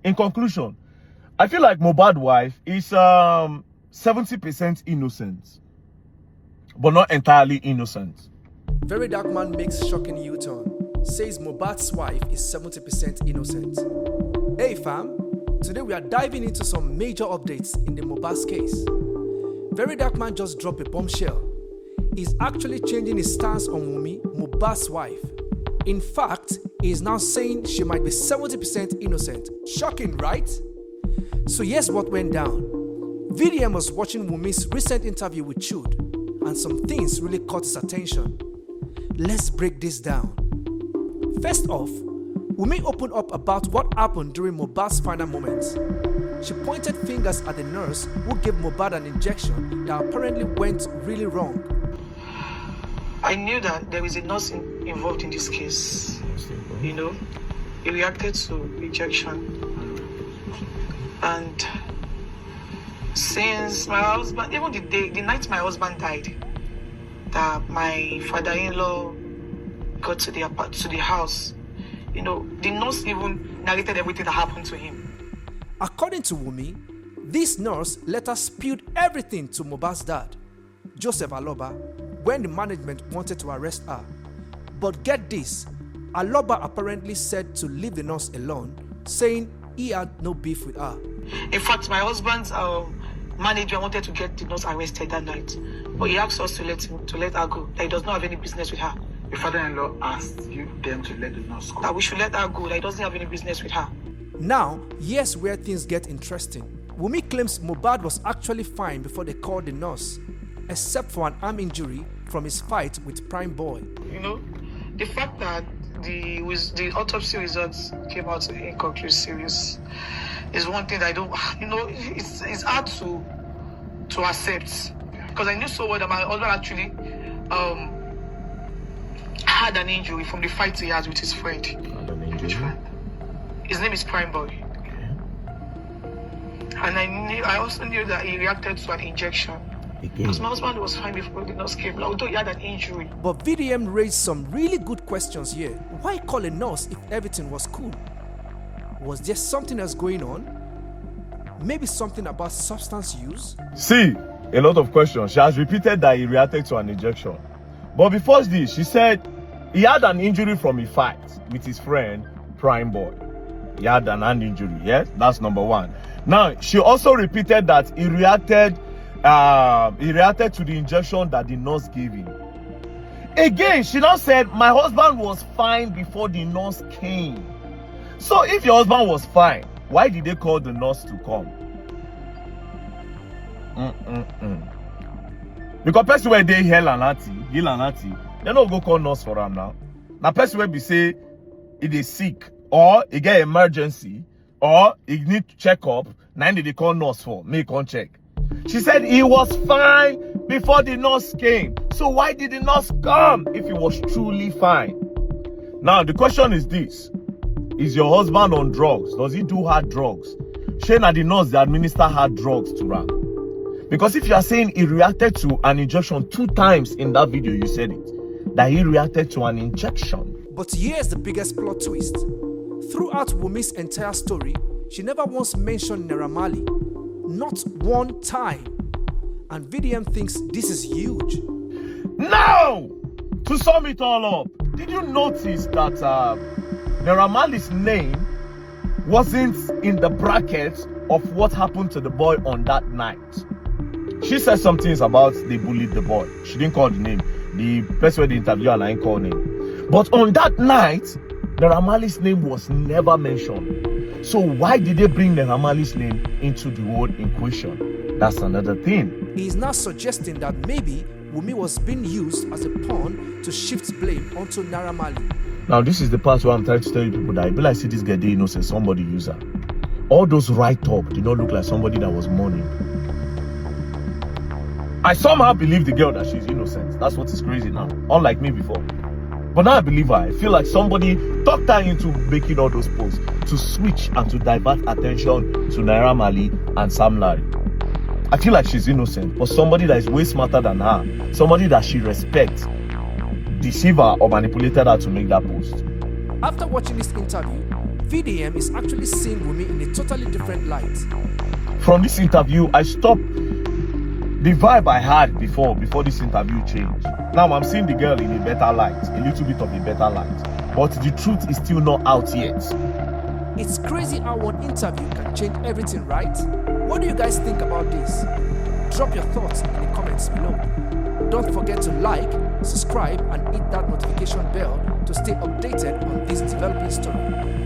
in conclusion, I feel like Mohbad's wife is 70% innocent, but not entirely innocent. VeryDarkMan makes shocking U-turn. Says Mohbad's wife is 70% innocent. Hey fam, today we are diving into some major updates in the Mohbad's case. VeryDarkMan just dropped a bombshell. He's actually changing his stance on Wunmi, Mohbad's wife. In fact, he is now saying she might be 70% innocent. Shocking, right? So here's what went down. VDM was watching Wunmi's recent interview with Chude, and some things really caught his attention. Let's break this down. First off, Wunmi opened up about what happened during Mohbad's final moments. She pointed fingers at the nurse who gave Mohbad an injection that apparently went really wrong. I knew that there is a nurse involved in this case. You know, he reacted to rejection. And since my husband, even the night my husband died, that my father-in-law got to the house, you know, the nurse even narrated everything that happened to him. According to Wunmi, this nurse later spilled everything to Mohbad's dad, Joseph Aloba, when the management wanted to arrest her. But get this, Aloba apparently said to leave the nurse alone, saying he had no beef with her. In fact, my husband's manager wanted to get the nurse arrested that night, but he asked us to let her go, that he does not have any business with her. Your father-in-law asked them to let the nurse go. That we should let her go, that he doesn't have any business with her. Now, here's where things get interesting. Wunmi claims Mohbad was actually fine before they called the nurse, except for an arm injury from his fight with Prime Boy. You know, the fact that the autopsy results came out inconclusive is one thing that I don't, you know, it's hard to accept. Because I knew so well that my husband actually had an injury from the fight he had with his friend. Which friend? His name is Prime Boy. And I also knew that he reacted to an injection. Because my husband was fine before the nurse came, although he had an injury. But VDM raised some really good questions here. Why call a nurse if everything was cool? Was there something else going on? Maybe something about substance use? See, a lot of questions. She has repeated that he reacted to an injection. But before this, she said he had an injury from a fight with his friend, Prime Boy. He had an hand injury, yes? That's number one. Now, she also repeated that he reacted to the injection that the nurse gave him. Again, she now said, my husband was fine before the nurse came. So if your husband was fine, why did they call the nurse to come? Because person where they heal and natty, they don't go call nurse for him now. Now person where be say if they sick or he get emergency or he need to check up, now they call nurse for make on check. She said he was fine before the nurse came. So why did the nurse come if he was truly fine? Now the question is this. Is your husband on drugs? Does he do hard drugs? Shane and the nurse they administer hard drugs to him. Because if you are saying he reacted to an injection 2 times in that video, you said it, that he reacted to an injection. But here's the biggest plot twist. Throughout Wunmi's entire story, she never once mentioned Naira Marley. Not one time. And VDM thinks this is huge. Now, to sum it all up, did you notice that Naira Marley's name wasn't in the brackets of what happened to the boy on that night? She said some things about they bullied the boy. She didn't call the name. The person where the interview and I didn't call name. But on that night, Naira Marley's name was never mentioned. So why did they bring Naira Marley's name into the word in question? That's another thing. He is now suggesting that maybe Wunmi was being used as a pawn to shift blame onto Naira Marley. Now this is the part where I'm trying to tell you people that I feel like see this guy they innocent, somebody use her. All those write-up did not look like somebody that was mourning. I somehow believe the girl that she's innocent. That's what is crazy now. Unlike me before. But now I believe her. I feel like somebody talked her into making all those posts to switch and to divert attention to Naira Marley and Sam Larry. I feel like she's innocent, but somebody that is way smarter than her, somebody that she respects, deceived her or manipulated her to make that post. After watching this interview, VDM is actually seeing Wunmi in a totally different light. From this interview, I stopped the vibe I had before this interview changed. Now I'm seeing the girl in a better light, a little bit of a better light. But the truth is still not out yet. It's crazy how one interview can change everything, right? What do you guys think about this? Drop your thoughts in the comments below. Don't forget to like, subscribe, and hit that notification bell to stay updated on this developing story.